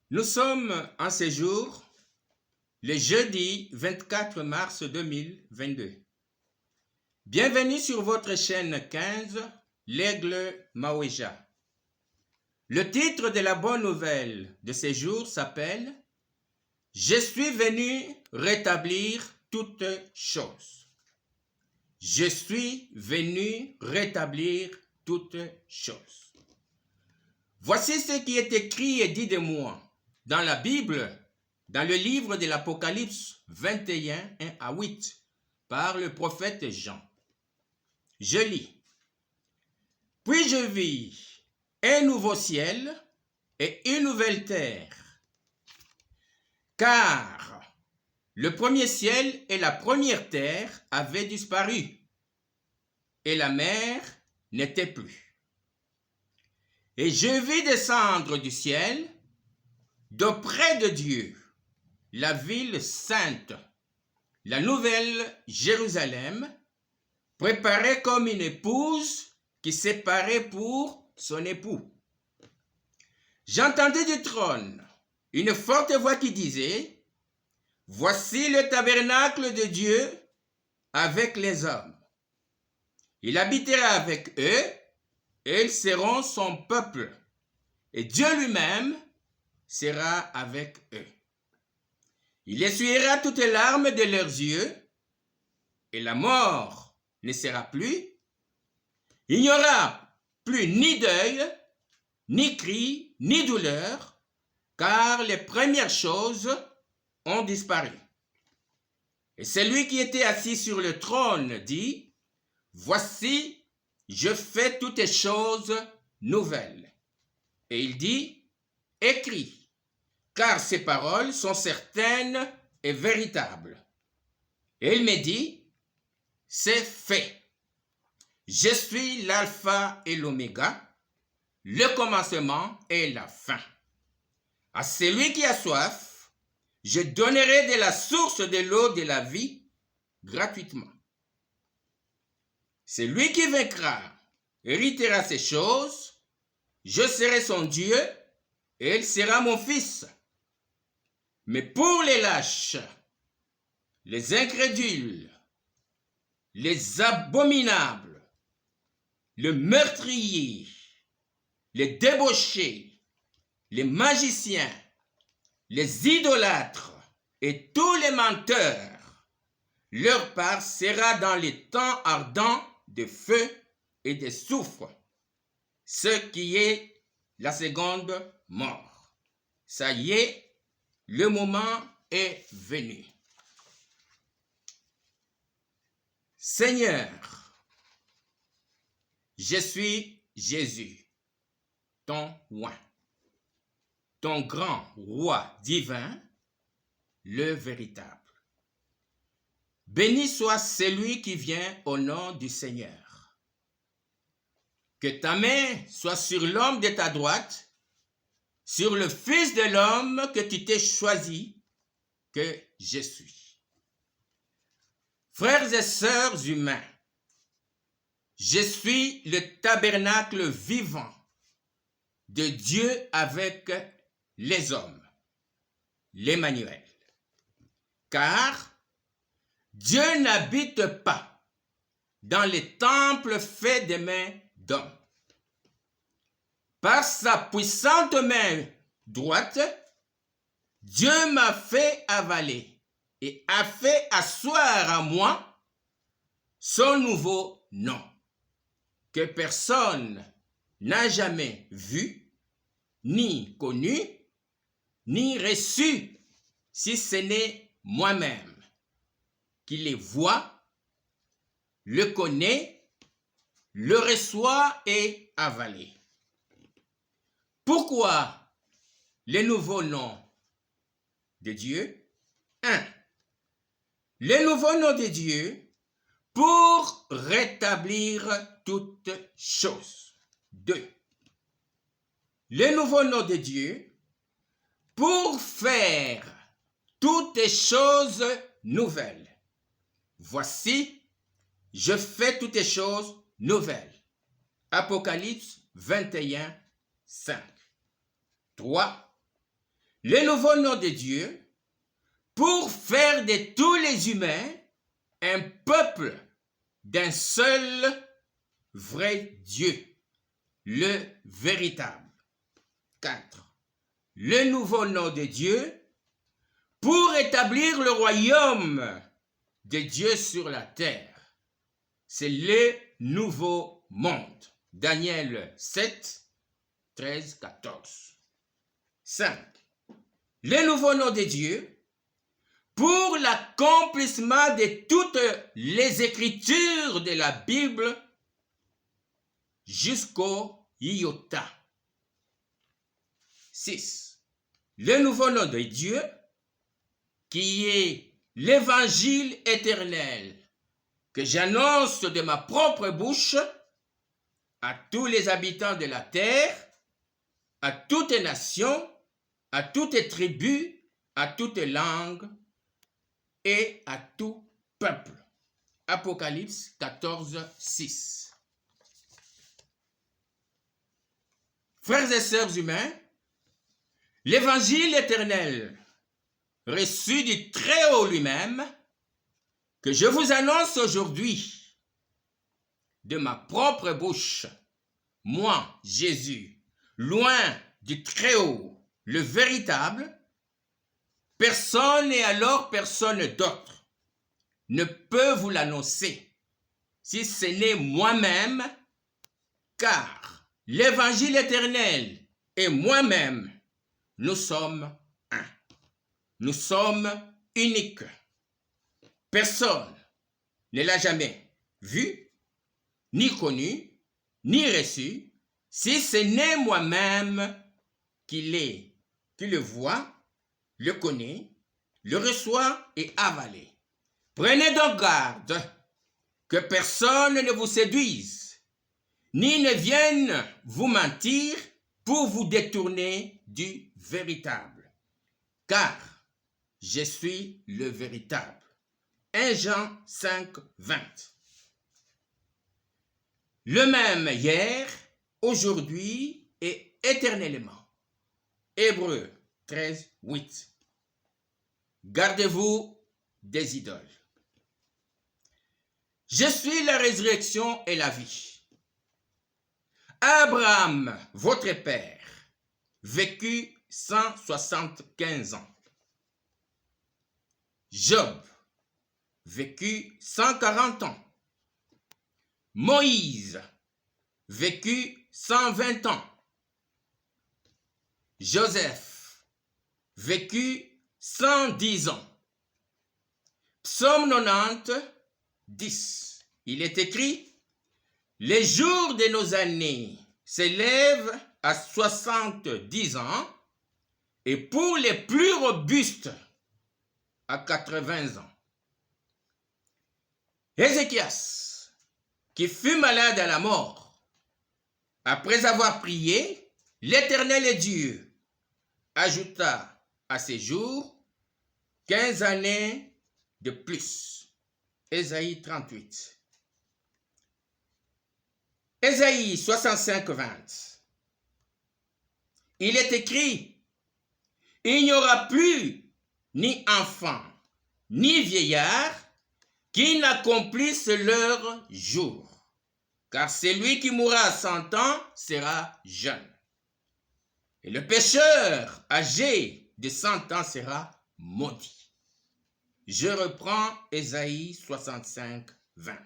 Nous sommes en séjour le jeudi 24 mars 2022. Bienvenue sur votre chaîne 15, l'Aigle Maouéja. Le titre de la bonne nouvelle de ces jours s'appelle « Je suis venu rétablir toutes choses ». Je suis venu rétablir toutes choses. Voici ce qui est écrit et dit de moi dans la Bible, dans le livre de l'Apocalypse 21, 1 à 8, par le prophète Jean. Je lis. Puis je vis un nouveau ciel et une nouvelle terre, car le premier ciel et la première terre avaient disparu, et la mer n'était plus. Et je vis descendre du ciel, d'auprès de Dieu, la ville sainte, la nouvelle Jérusalem, préparée comme une épouse qui s'est parée pour son époux. J'entendis du trône une forte voix qui disait, « Voici le tabernacle de Dieu avec les hommes. Il habitera avec eux, et ils seront son peuple, et Dieu lui-même sera avec eux. Il essuiera toutes les larmes de leurs yeux, et la mort ne sera plus. Il n'y aura plus ni deuil, ni cri, ni douleur, car les premières choses ont disparu. Et celui qui était assis sur le trône dit, « Voici, je fais toutes choses nouvelles. » Et il dit, « Écris, car ces paroles sont certaines et véritables. » Et il me dit, « C'est fait. Je suis l'alpha et l'oméga, le commencement et la fin. À celui qui a soif, je donnerai de la source de l'eau de la vie gratuitement. Celui qui vaincra héritera ces choses, je serai son Dieu et il sera mon fils. Mais pour les lâches, les incrédules, les abominables, le meurtrier, les débauchés, les magiciens, les idolâtres et tous les menteurs, leur part sera dans les temps ardents de feu et de soufre, ce qui est la seconde mort. Ça y est, le moment est venu. Seigneur, je suis Jésus, ton oint, ton grand roi divin, le véritable. Béni soit celui qui vient au nom du Seigneur. Que ta main soit sur l'homme de ta droite, sur le Fils de l'homme que tu t'es choisi, que je suis. Frères et sœurs humains, je suis le tabernacle vivant de Dieu avec les hommes, l'Emmanuel. Car Dieu n'habite pas dans les temples faits des mains d'hommes. Par sa puissante main droite, Dieu m'a fait avaler et a fait asseoir à moi son nouveau nom, que personne n'a jamais vu, ni connu, ni reçu, si ce n'est moi-même, qui les voit, le connaît, le reçoit et avalé. Pourquoi le nouveau nom de Dieu? 1. Le nouveau nom de Dieu pour rétablir toutes choses. 2. Le nouveau nom de Dieu pour faire toutes choses nouvelles. Voici, je fais toutes choses nouvelles. Apocalypse 21, 5. 3. le nouveau nom de Dieu pour faire de tous les humains un peuple d'un seul vrai Dieu, le véritable. 4. Le nouveau nom de Dieu pour établir le royaume de Dieu sur la terre. C'est le nouveau monde. Daniel 7, 13, 14. 5. Le nouveau nom de Dieu pour l'accomplissement de toutes les écritures de la Bible jusqu'au iota. 6. Le nouveau nom de Dieu qui est l'évangile éternel que j'annonce de ma propre bouche à tous les habitants de la terre, à toutes nations, à toutes tribus, à toutes langues et à tout peuple. Apocalypse 14, 6. Frères et sœurs humains, l'évangile éternel reçu du Très-Haut lui-même, que je vous annonce aujourd'hui de ma propre bouche, moi, Jésus, loin du Très-Haut, le véritable, personne et alors personne d'autre ne peut vous l'annoncer, si ce n'est moi-même, car l'évangile éternel et moi-même, nous sommes un. Nous sommes uniques. Personne ne l'a jamais vu, ni connu, ni reçu, si ce n'est moi-même qui le voit, le connaît, le reçoit et avalé. Prenez donc garde que personne ne vous séduise, ni ne vienne vous mentir pour vous détourner du véritable. Car je suis le véritable. 1 Jean 5, 20. Le même hier, aujourd'hui et éternellement. Hébreux 13, 8. Gardez-vous des idoles. Je suis la résurrection et la vie. Abraham, votre père, vécut 175 ans. Job, vécut 140 ans. Moïse, vécut 120 ans. Joseph, vécut 110 ans. Psaume 90, 10. Il est écrit: les jours de nos années s'élèvent à 70 ans, et pour les plus robustes, à 80 ans. Ézéchias, qui fut malade à la mort, après avoir prié, l'Éternel est Dieu, ajouta à ses jours 15 années de plus. Ésaïe 38. Ésaïe 65, 20. Il est écrit: il n'y aura plus ni enfant, ni vieillard qui n'accomplissent leur jour, car celui qui mourra à 100 ans sera jeune. Et le pécheur âgé de 100 ans sera maudit. Je reprends Ésaïe 65, 20.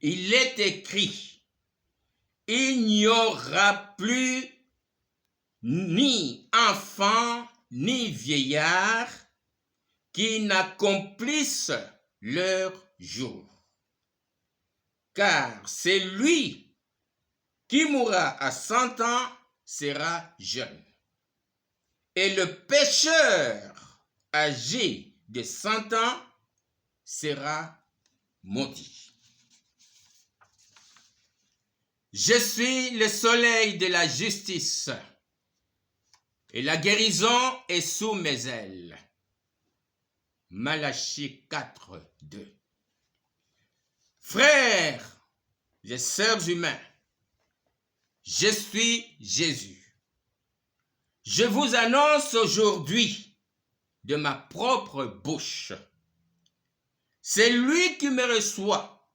Il est écrit: il n'y aura plus ni enfant, ni vieillard qui n'accomplissent leur jour. Car celui qui mourra à 100 ans sera jeune. Et le pécheur âgé de 100 ans sera maudit. Je suis le soleil de la justice, et la guérison est sous mes ailes. Malachie 4, 2. Frères et sœurs humains, je suis Jésus. je vous annonce aujourd'hui de ma propre bouche. C'est lui qui me reçoit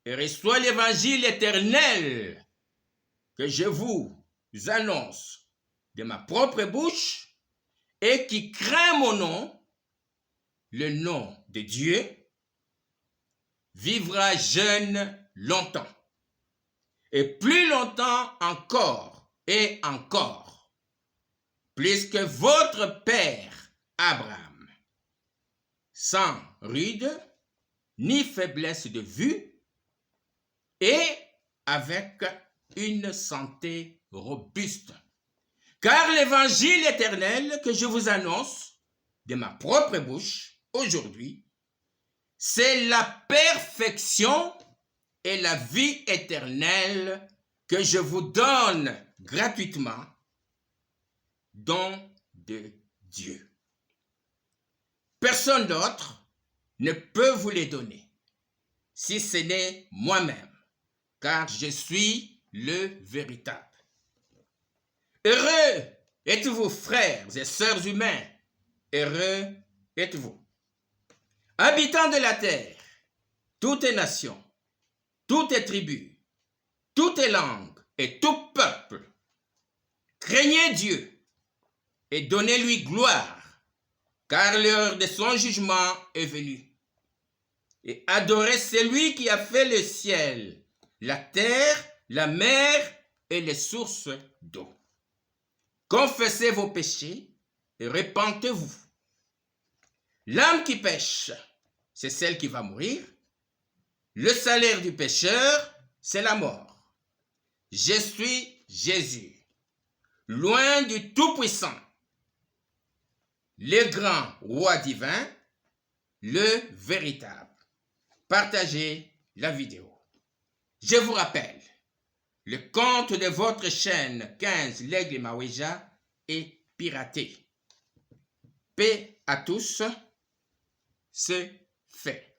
et reçoit l'évangile éternel que je vous annonce de ma propre bouche et qui craint mon nom, le nom de Dieu, vivra jeune longtemps, et plus longtemps encore et encore, plus que votre père Abraham, sans ride ni faiblesse de vue, et avec une santé robuste. Car l'évangile éternel que je vous annonce de ma propre bouche aujourd'hui, c'est la perfection et la vie éternelle que je vous donne gratuitement, don de Dieu. Personne d'autre ne peut vous les donner, si ce n'est moi-même, car je suis le véritable. Heureux êtes-vous, frères et sœurs humains, heureux êtes-vous. Habitants de la terre, toutes nations, toutes tribus, toutes langues et tout peuple, craignez Dieu et donnez-lui gloire, car l'heure de son jugement est venue. Et adorez celui qui a fait le ciel, la terre, la mer et les sources d'eau. Confessez vos péchés et repentez-vous. L'âme qui pêche, c'est celle qui va mourir. Le salaire du pécheur, c'est la mort. Je suis Jésus, loin du Tout-Puissant, le grand roi divin, le véritable. Partagez la vidéo. Je vous rappelle, le compte de votre chaîne 15 L'Aigle Maweja est piraté. Paix à tous, c'est fait.